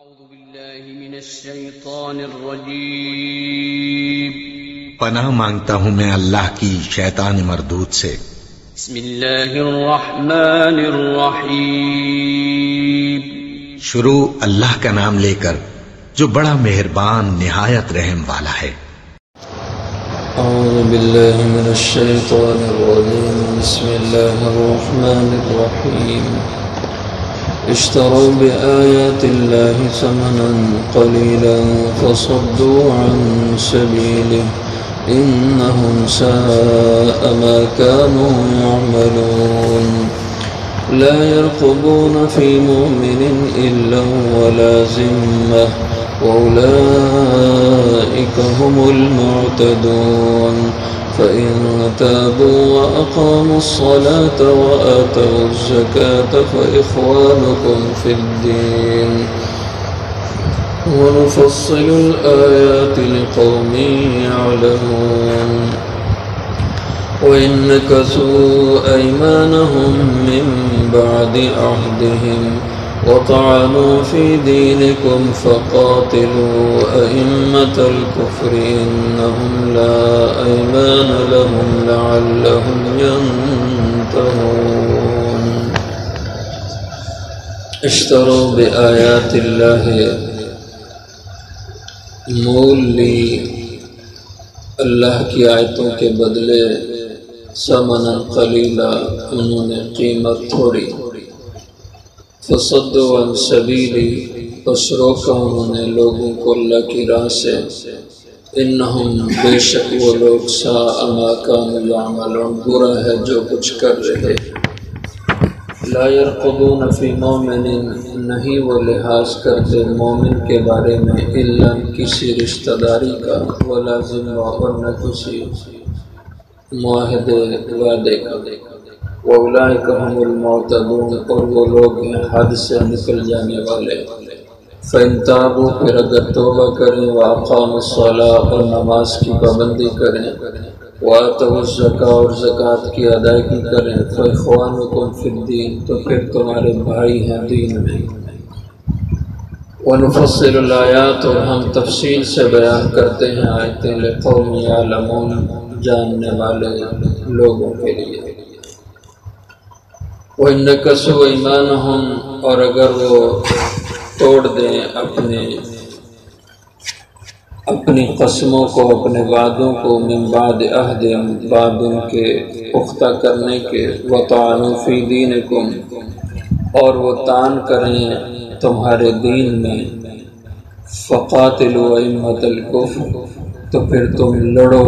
أعوذ بالله من الشيطان الرجيم پناہ مانگتا ہوں میں اللہ کی شیطان مردود سے۔ بسم الله الرحمن الرحيم شروع اللہ کا نام لے کر جو بڑا مہربان نہایت رحم والا ہے۔ أعوذ بالله من الشيطان الرجيم بسم الله الرحمن الرحيم اشتروا بآيات الله ثمنا قليلا فصدوا عن سبيله إنهم ساء ما كانوا يعملون لا يرقبون في مؤمن إلا ولا ذمة وأولئك هم المعتدون فإن تابوا وأقاموا الصلاة وآتوا الزكاة فإخوانكم في الدين ونفصل الآيات لقوم يعلمون وإن نكثوا أيمانهم من بعد عهدهم وطعنوا في دينكم فقاتلوا أئمة الكفر إنهم لا أيمان لهم لعلهم ينتهون اشتروا بآيات الله مول لی اللہ کی آیتوں کے بدلے ثمنا قلیلا انہوں نے قیمت تھوڑی فصدوا عن سبیلی پس روکا انہوں نے لوگوں کو اللہ کی راہ سے انہم بے شک وہ لوگ ساء ما کانوا یعملون برا ہے جو کچھ کر رہے لا يرقبون فی مومن نہیں وہ لحاظ کرتے مومن کے بارے میں الا کسی رشتہ داری کا ولا ذمہ اور نہ کسی معاہدے وعدے کا وَأُولَئِكَ هُمُ الْمُعْتَدُونَ اور وہ لوگ ہیں حد سے نکل جانے والے فَإِن تَابُوا پھر اگر توبہ کریں وَأَقَامُوا الصَّلَاةَ اور نماز کی پابندی کریں وَآتَوُا الزَّكَاةَ اور زکوٰۃ کی ادائیگی کریں فَإِخْوَانُكُمْ فِي الدِّينِ تو پھر تمہارے بھائی ہیں دین میں وَنُفَصِّلُ الْآيَاتِ اور ہم تفصیل سے بیان کرتے ہیں آیتیں لِقَوْمٍ يَعْلَمُونَ جاننے والے لوگوں کے لیے وَإِن نَكَثُوا أَيْمَانَهُمْ اور اگر وہ توڑ دیں اپنی قسموں کو اپنے وعدوں کو من بعد عہد بعد ان کے پختہ کرنے کے وَطَعَنُوا فِي دِينِكُمْ اور وہ طعن کریں تمہارے دین میں فَقَاتِلُوا أَئِمَّةَ الْكُفْرِ تو پھر تم لڑو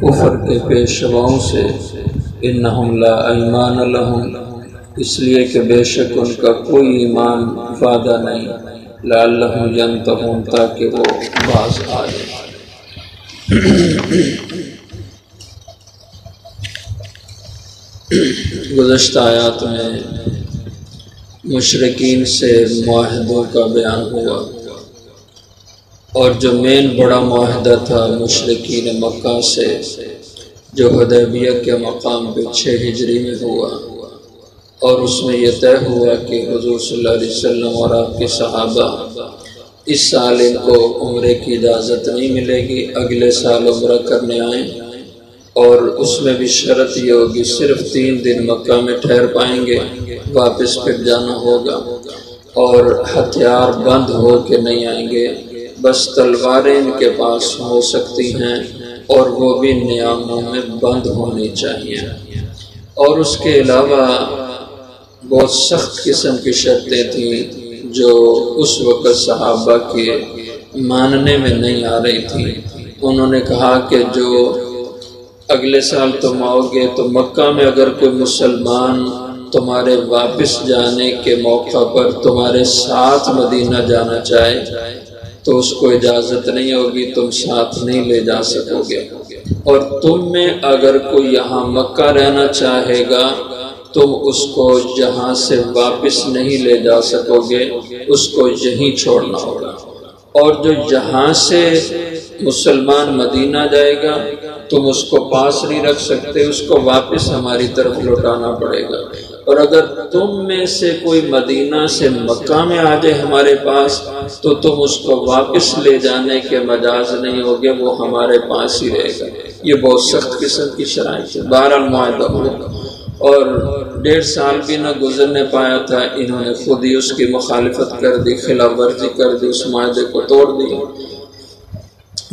کفر کے پیشواؤں سے اِنَّهُمْ لَا أَيْمَانَ لَهُمْ اس لیے کہ بے شک ان کا کوئی ایمان وعدہ نہیں لعلہم ینتہون تاکہ وہ باز آ جائیں گزشتہ آیات میں مشرکین سے معاہدوں کا بیان ہوا اور جو مین بڑا معاہدہ تھا مشرکین مکہ سے جو حدیبیہ کے مقام پہ 6 ہجری میں ہوا اور اس میں یہ طے ہوا کہ حضور صلی اللہ علیہ وسلم اور آپ کے صحابہ اس سال ان کو عمرے کی اجازت نہیں ملے گی اگلے سال عمرہ کرنے آئیں اور اس میں بھی شرط یہ ہوگی صرف 3 دن مکہ میں ٹھہر پائیں گے واپس پھر جانا ہوگا اور ہتھیار بند ہو کے نہیں آئیں گے بس تلواریں ان کے پاس ہو سکتی ہیں اور وہ بھی نیاموں میں بند ہونی چاہیے اور اس کے علاوہ بہت سخت قسم کی شرطیں تھیں جو اس وقت صحابہ کے ماننے میں نہیں آ رہی تھی انہوں نے کہا کہ جو اگلے سال تم آؤ گے تو مکہ میں اگر کوئی مسلمان تمہارے واپس جانے کے موقع پر تمہارے ساتھ مدینہ جانا چاہے تو اس کو اجازت نہیں ہوگی تم ساتھ نہیں لے جا سکو گے اور تم میں اگر کوئی یہاں مکہ رہنا چاہے گا تم اس کو جہاں سے واپس نہیں لے جا سکو گے اس کو یہیں چھوڑنا ہوگا اور جو جہاں سے مسلمان مدینہ جائے گا تم اس کو پاس نہیں رکھ سکتے اس کو واپس ہماری طرف لوٹانا پڑے گا اور اگر تم میں سے کوئی مدینہ سے مکہ میں آ جائے ہمارے پاس تو تم اس کو واپس لے جانے کے مجاز نہیں ہوگے، وہ ہمارے پاس ہی رہے گا۔ یہ بہت سخت قسم کی شرائط ہے۔ بہرحال معاہدہ ہوا اور 1.5 سال بھی نہ گزرنے پایا تھا، انہوں نے خود ہی اس کی مخالفت کر دی، خلاف ورزی کر دی، اس معاہدے کو توڑ دیا۔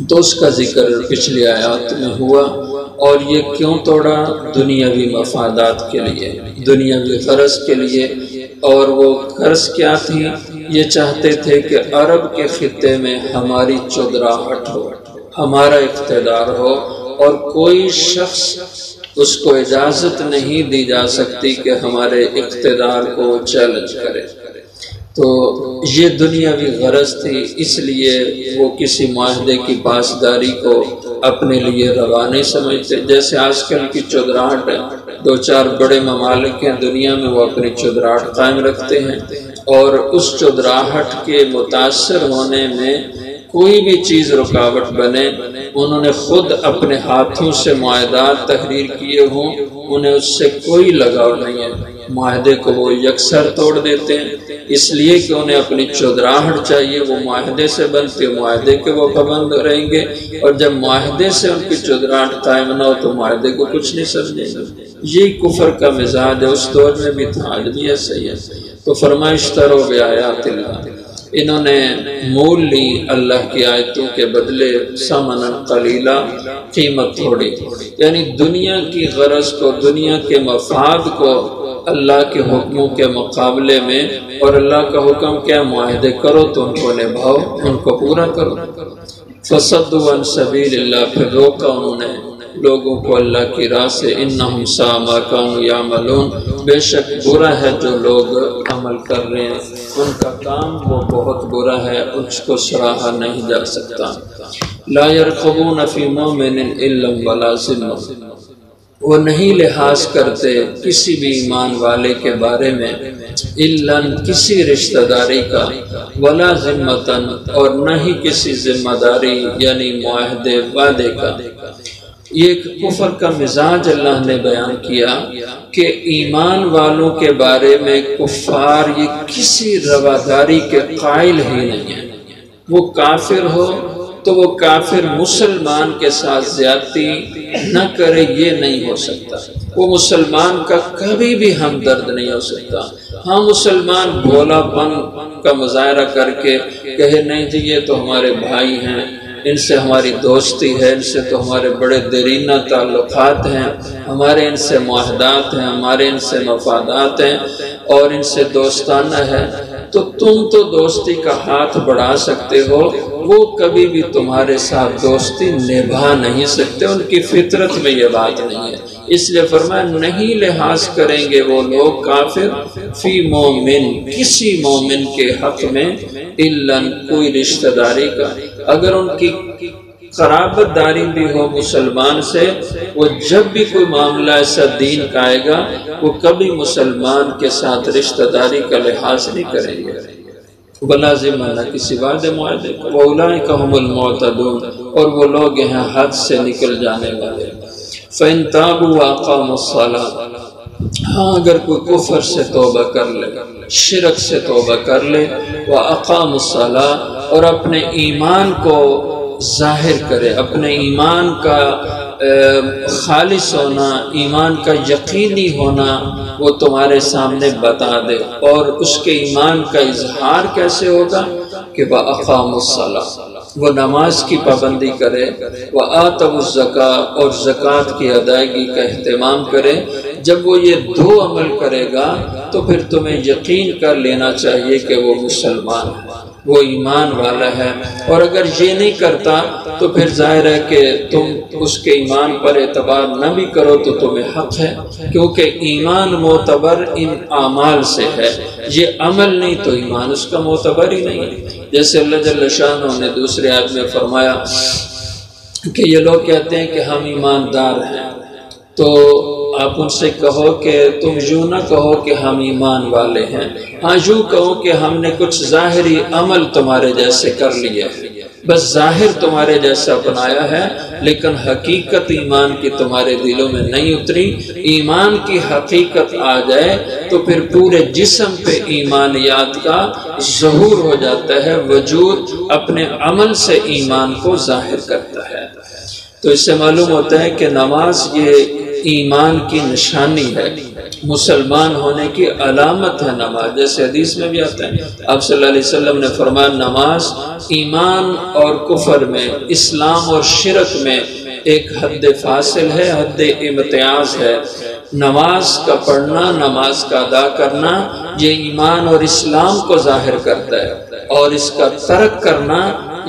تو اس کا ذکر پچھلی آیات میں ہوا، اور یہ کیوں توڑا؟ دنیاوی مفادات کے لیے، دنیاوی غرض کے لیے۔ اور وہ غرض کیا تھی؟ یہ چاہتے تھے کہ عرب کے خطے میں ہماری چودراہٹ ہو، ہمارا اقتدار ہو، اور کوئی شخص اس کو اجازت نہیں دی جا سکتی کہ ہمارے اقتدار کو چیلنج کرے۔ تو یہ دنیاوی غرض تھی، اس لیے وہ کسی معاہدے کی پاسداری کو اپنے لیے روا نہیں سمجھتے۔ جیسے آج کل کی چودراہٹ ہے، 2-4 بڑے ممالک ہیں دنیا میں، وہ اپنی چودراہٹ قائم رکھتے ہیں، اور اس چودراہٹ کے متاثر ہونے میں کوئی بھی چیز رکاوٹ بنے، انہوں نے خود اپنے ہاتھوں سے معاہدات تحریر کیے ہوں، انہیں اس سے کوئی لگاؤ نہیں ہے، معاہدے کو وہ یکسر توڑ دیتے ہیں، اس لیے کہ انہیں اپنی چودراہٹ چاہیے، وہ معاہدے سے بنتے، معاہدے کے وہ پابند رہیں گے، اور جب معاہدے سے ان کی چودراہٹ قائم نہ ہو تو معاہدے کو کچھ نہیں سمجھیں گے۔ یہی کفر کا مزاج ہے، اس دور میں بھی تھا، آج بھی ایسا ہی ہے۔ تو فرمایا اشتروا بآیات اللہ، انہوں نے مول لی اللہ کی آیتوں کے بدلے ثمنا قلیلا، قیمت تھوڑی، یعنی دنیا کی غرض کو، دنیا کے مفاد کو اللہ کے حکموں کے مقابلے میں، اور اللہ کا حکم کیا؟ معاہدے کرو تو ان کو نبھاؤ، ان کو پورا کرو۔ فصدوا عن سبیل اللہ، پھر روکا انہوں نے لوگوں کو اللہ کی راہ سے۔ انہم ساء ما کانوا یعملون، بے شک برا ہے جو لوگ عمل کر رہے ہیں، ان کا کام وہ بہت برا ہے، اس کو سراہا نہیں جا سکتا۔ لا يرقبون فی مومن الا ولا ذمہ، وہ نہیں لحاظ کرتے کسی بھی ایمان والے کے بارے میں، الا کسی رشتہ داری کا، ولا ذمتن، اور نہ ہی کسی ذمہ داری یعنی معاہدے وعدے کا۔ یہ ایک کفر کا مزاج اللہ نے بیان کیا کہ ایمان والوں کے بارے میں کفار یہ کسی رواداری کے قائل ہی نہیں ہے۔ وہ کافر ہو تو وہ کافر مسلمان کے ساتھ زیادتی نہ کرے، یہ نہیں ہو سکتا۔ وہ مسلمان کا کبھی بھی ہمدرد نہیں ہو سکتا۔ ہاں، مسلمان بھولا پن کا مظاہرہ کر کے کہے نہیں جی یہ تو ہمارے بھائی ہیں، ان سے ہماری دوستی ہے، ان سے تو ہمارے بڑے دیرینہ تعلقات ہیں، ہمارے ان سے معاہدات ہیں، ہمارے ان سے مفادات ہیں، اور ان سے دوستانہ ہے، تو تم تو دوستی کا ہاتھ بڑھا سکتے ہو، وہ کبھی بھی تمہارے ساتھ دوستی نبھا نہیں سکتے، ان کی فطرت میں یہ بات نہیں ہے۔ اس لیے فرمایا نہیں لحاظ کریں گے وہ لوگ کافر فی مومن، کسی مومن کے حق میں، الا کوئی رشتہ داری کا، اگر ان کی قرابت داری بھی ہو مسلمان سے، وہ جب بھی کوئی معاملہ ایسا دین کا آئے گا وہ کبھی مسلمان کے ساتھ رشتہ داری کا لحاظ نہیں کریں گے، بلا ذمہ، نہ کسی وعدے معاہدے کا۔ وَأُولَٰئِكَ هُمُ الْمُعْتَدُونَ، اور وہ لوگ ہیں حد سے نکل جانے والے۔ فَإِن تَابُوا وَأَقَامُوا الصَّلَاةَ، ہاں اگر کوئی کفر سے توبہ کر لے، شرک سے توبہ کر لے، وَأَقَامُوا الصَّلَاةَ، اور اپنے ایمان کو ظاہر کرے، اپنے ایمان کا خالص ہونا، ایمان کا یقینی ہونا وہ تمہارے سامنے بتا دے۔ اور اس کے ایمان کا اظہار کیسے ہوگا؟ کہ وَأَقَامُوا الصَّلَاةَ، وہ نماز کی پابندی کرے، وَآتَوُا الزَّکَاةَ، اور زکوٰۃ کی ادائیگی کا اہتمام کرے۔ جب وہ یہ دو عمل کرے گا تو پھر تمہیں یقین کر لینا چاہیے کہ وہ مسلمان ہے، وہ ایمان والا ہے۔ اور اگر یہ نہیں کرتا تو پھر ظاہر ہے کہ تم اس کے ایمان پر اعتبار نہ بھی کرو تو تمہیں حق ہے، کیونکہ ایمان معتبر ان اعمال سے ہے، یہ عمل نہیں تو ایمان اس کا معتبر ہی نہیں ہے۔ جیسے اللہ جل شانہ نے دوسرے آیت میں فرمایا کہ یہ لوگ کہتے ہیں کہ ہم ایماندار ہیں، تو آپ ان سے کہو کہ تم یوں نہ کہو کہ ہم ایمان والے ہیں، ہاں یوں کہو کہ ہم نے کچھ ظاہری عمل تمہارے جیسے کر لیے، بس ظاہر تمہارے جیسا بنایا ہے لیکن حقیقت ایمان کی تمہارے دلوں میں نہیں اتری۔ ایمان کی حقیقت آ جائے تو پھر پورے جسم پہ ایمانیات کا ظہور ہو جاتا ہے، وجود اپنے عمل سے ایمان کو ظاہر کرتا ہے۔ تو اس سے معلوم ہوتا ہے کہ نماز یہ ایمان کی نشانی ہے، مسلمان ہونے کی علامت ہے نماز، جیسے حدیث میں بھی آتا ہے۔ آپ صلی اللہ علیہ وسلم نے فرمایا نماز ایمان اور کفر میں، اسلام اور شرک میں ایک حد فاصل ہے، حد امتیاز ہے۔ نماز کا پڑھنا، نماز کا ادا کرنا یہ ایمان اور اسلام کو ظاہر کرتا ہے، اور اس کا ترک کرنا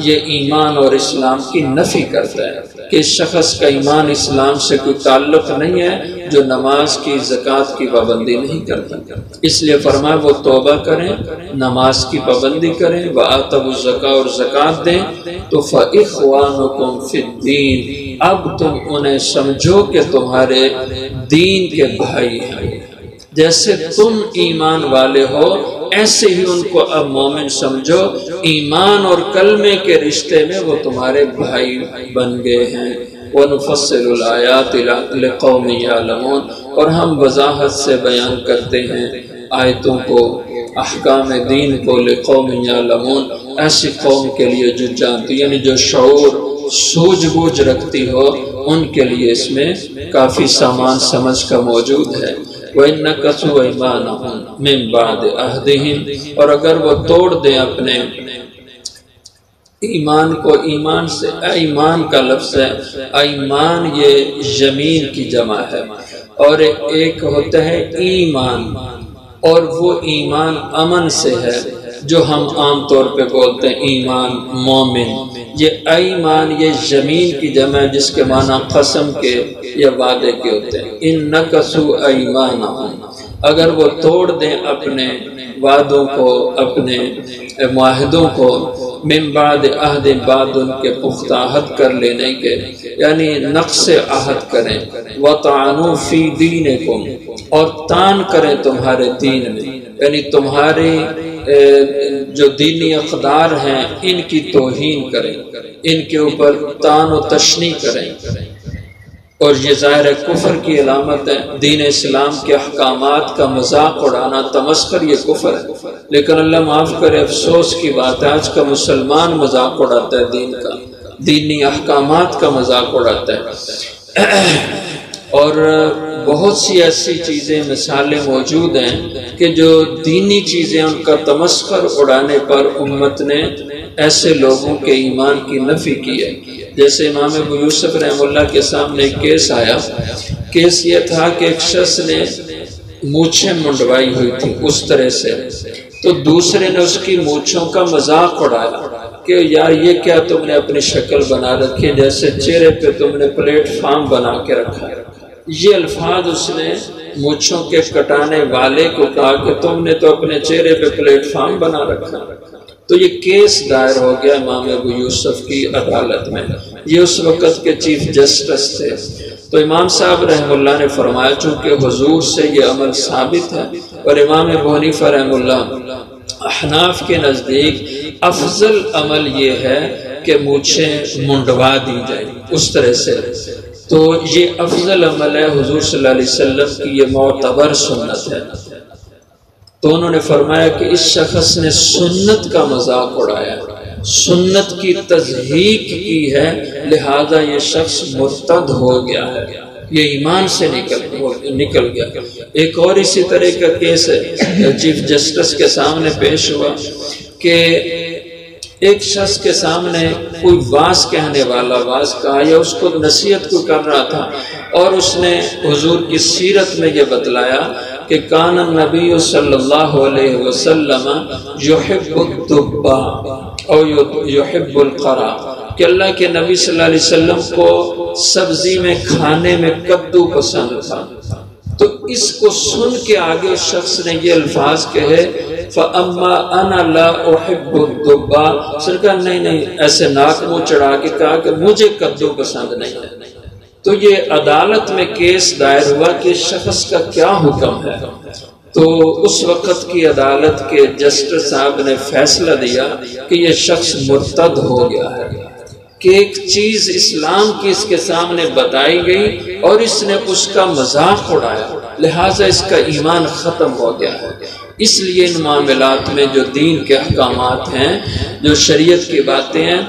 یہ ایمان اور اسلام کی نفی کرتا ہے کہ اس شخص کا ایمان اسلام سے کوئی تعلق نہیں ہے جو نماز کی، زکوٰۃ کی پابندی نہیں کرتا۔ اس لیے فرمایا وہ توبہ کریں، نماز کی پابندی کریں، وآتوا الزکاۃ اور زکوٰۃ دیں، تو فإخوانکم فی الدین، اب تم انہیں سمجھو کہ تمہارے دین کے بھائی ہیں۔ جیسے تم ایمان والے ہو ایسے ہی ان کو اب مومن سمجھو، ایمان اور کلمے کے رشتے میں وہ تمہارے بھائی بن گئے ہیں۔ وَنُفَصِّلُ الْآيَاتِ لِقَوْمٍ يَعْلَمُونَ، اور ہم وضاحت سے بیان کرتے ہیں آیتوں کو، احکام دین کو، لِقَوْمٍ يَعْلَمُونَ، ایسی قوم کے لیے جو جانتی، یعنی جو شعور سوجھ بوجھ رکھتی ہو، ان کے لیے اس میں کافی سامان سمجھ کا موجود ہے۔ وَإِنَّكَثُوا أَيْمَانَهُمْ مِنْ بَعْدِ عَهْدِهِمْ، اور اگر وہ توڑ دیں اپنے ایمان کو، ایمان سے ایمان کا لفظ ہے، ایمان یہ یمین کی جمع ہے، اور ایک ہوتا ہے ایمان، اور وہ ایمان امن سے ہے جو ہم عام طور پہ بولتے ہیں ایمان مومن۔ یہ ایمان یہ زمین کی جمع ہے جس کے معنی قسم کے یا وعدے کے ہوتے ہیں۔ ان نکسوا ایمانہم، اگر وہ توڑ دیں اپنے وعدوں کو، اپنے معاہدوں کو، من بعد عہد، بعد ان کے پختہ عہد کر لینے کے، یعنی نقص عہد کریں، وطعنوا فی دینکم، اور تان کریں تمہارے دین میں، یعنی تمہارے جو دینی اقدار ہیں ان کی توہین کریں، ان کے اوپر طعن و تشنیع کریں، اور یہ ظاہر کفر کی علامت ہے۔ دین اسلام کے احکامات کا مذاق اڑانا، تمسخر، یہ کفر ہے۔ لیکن اللہ معاف کرے، افسوس کی بات ہے آج کا مسلمان مذاق اڑاتا ہے دین کا، دینی احکامات کا مذاق اڑاتا ہے، اور بہت سی ایسی چیزیں، مثالیں موجود ہیں کہ جو دینی چیزیں ان کا تمسخر اڑانے پر امت نے ایسے لوگوں کے ایمان کی نفی کی ہے۔ جیسے امام ابو یوسف رحم اللہ کے سامنے ایک کیس آیا، کیس یہ تھا کہ ایک شخص نے مونچھیں منڈوائی ہوئی تھی اس طرح سے، تو دوسرے نے اس کی مونچھوں کا مذاق اڑایا کہ یار یہ کیا تم نے اپنی شکل بنا رکھی، جیسے چہرے پہ تم نے پلیٹ فارم بنا کے رکھا ہے۔ یہ الفاظ اس نے مونچھوں کے کٹانے والے کو کہا کہ تم نے تو اپنے چہرے پہ پلیٹ فارم بنا رکھا۔ تو یہ کیس دائر ہو گیا امام ابو یوسف کی عدالت میں، یہ اس وقت کے چیف جسٹس تھے۔ تو امام صاحب رحم اللہ نے فرمایا چونکہ حضور سے یہ عمل ثابت ہے، اور امام ابو حنیفہ رحم اللہ احناف کے نزدیک افضل عمل یہ ہے کہ مونچھیں منڈوا دی جائیں اس طرح سے، تو یہ افضل عمل ہے، حضور صلی اللہ علیہ وسلم کی یہ معتبر سنت ہے۔ تو انہوں نے فرمایا کہ اس شخص نے سنت کا مذاق اڑایا، سنت کی تضحیق کی ہے، لہذا یہ شخص مرتد ہو گیا ہے، یہ ایمان سے نکل گیا۔ ایک اور اسی طرح کا کیس ہے چیف جسٹس کے سامنے پیش ہوا کہ ایک شخص کے سامنے کوئی واز کہنے والا واز کہا یا اس کو نصیحت کو کر رہا تھا، اور اس نے حضور کی سیرت میں یہ بتلایا کہ کان النبی صلی اللہ علیہ وسلم یحب الدبا او یحب القرا، کہ اللہ کے نبی صلی اللہ علیہ وسلم کو سبزی میں کھانے میں کدو پسند تھا۔ تو اس کو سن کے آگے اس شخص نے یہ الفاظ کہے فَأَمَّا أَنَا لَا أُحِبُّ الدُّبَّا، سرکار نہیں ایسے ناک منہ چڑھا کے کہا کہ مجھے کدو پسند نہیں ہے۔ تو یہ عدالت میں کیس دائر ہوا کہ شخص کا کیا حکم ہے، تو اس وقت کی عدالت کے جسٹس صاحب نے فیصلہ دیا کہ یہ شخص مرتد ہو گیا ہے، کہ ایک چیز اسلام کی اس کے سامنے بتائی گئی اور اس نے اس کا مذاق اڑایا، لہٰذا اس کا ایمان ختم ہو گیا ہے۔ اس لیے ان معاملات میں جو دین کے احکامات ہیں، جو شریعت کی باتیں ہیں،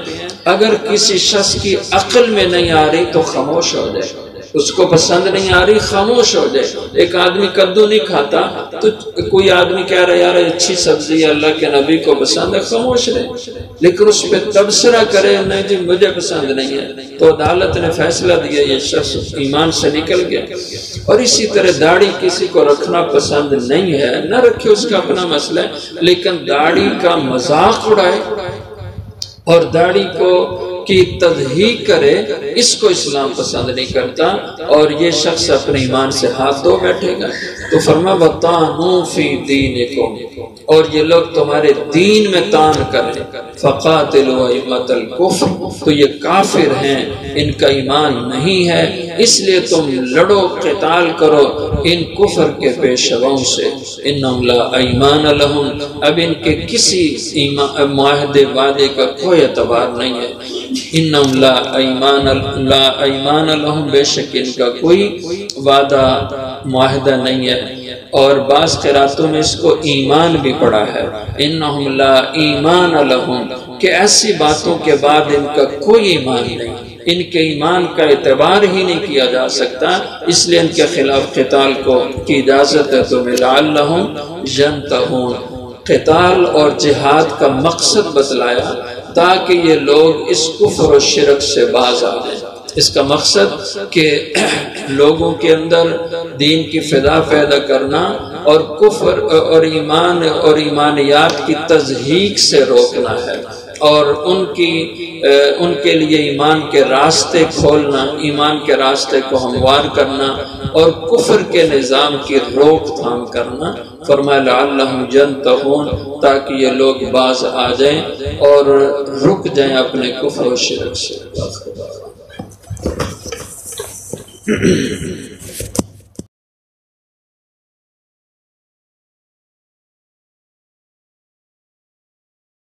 اگر کسی شخص کی عقل میں نہیں آ رہی تو خاموش ہو جائے، اس کو پسند نہیں آ رہی خاموش ہو جائے۔ ایک آدمی کدو نہیں کھاتا تو کوئی آدمی کہہ رہا یار اچھی سبزی ہے، اللہ کے نبی کو پسند ہے، خاموش رہے، لیکن اس پہ تبصرہ کرے نہیں جی مجھے پسند نہیں ہے، تو عدالت نے فیصلہ دیا یہ شخص ایمان سے نکل گیا۔ اور اسی طرح داڑھی کسی کو رکھنا پسند نہیں ہے، نہ رکھے، اس کا اپنا مسئلہ ہے، لیکن داڑھی کا مذاق اڑائے اور داڑھی کو کی تضحیق کرے، اس کو اسلام پسند نہیں کرتا، اور یہ شخص اپنے ایمان سے ہاتھ دھو بیٹھے گا۔ تو فرما وَطَعْنُوا فِي دِينِكُمْ، اور یہ لوگ تمہارے دین میں طعن کریں، فَقَاتِلُوا أَئِمَّةَ الْكُفْرِ، تو یہ کافر ہیں، ان کا ایمان نہیں ہے، اس لیے تم لڑو، قتال کرو ان کفر کے پیشواؤں سے۔ إِنَّهُمْ لَا أَيْمَانَ لَهُمْ، اب ان کے کسی معاہدے وعدے کا کوئی اعتبار نہیں ہے۔ إِنَّهُمْ لَا أَيْمَانَ لَهُمْ، بے شک ان کا کوئی وعدہ معاہدہ نہیں ہے۔ اور بعض قراتوں میں اس کو ایمان بھی پڑھا ہے، إِنَّهُمْ لَا إِيمَانَ لَهُمْ، کہ ایسی باتوں کے بعد ان کا کوئی ایمان نہیں، ان کے ایمان کا اعتبار ہی نہیں کیا جا سکتا، اس لیے ان کے خلاف قتال کی اجازت ہے۔ تو لَعَلَّهُمْ يَنْتَهُونَ، قتال اور جہاد کا مقصد بتلایا تاکہ یہ لوگ اس کفر و شرک سے باز آ جائیں۔ اس کا مقصد کہ لوگوں کے اندر دین کی فضا پیدا کرنا اور کفر اور ایمان اور ایمانیات کی تضحیق سے روکنا ہے، اور ان کے لیے ایمان کے راستے کھولنا، ایمان کے راستے کو ہموار کرنا اور کفر کے نظام کی روک تھام کرنا۔ فرمایا لعلہم ینتہون، تاکہ یہ لوگ باز آ جائیں اور رک جائیں اپنے کفر و شرک سے۔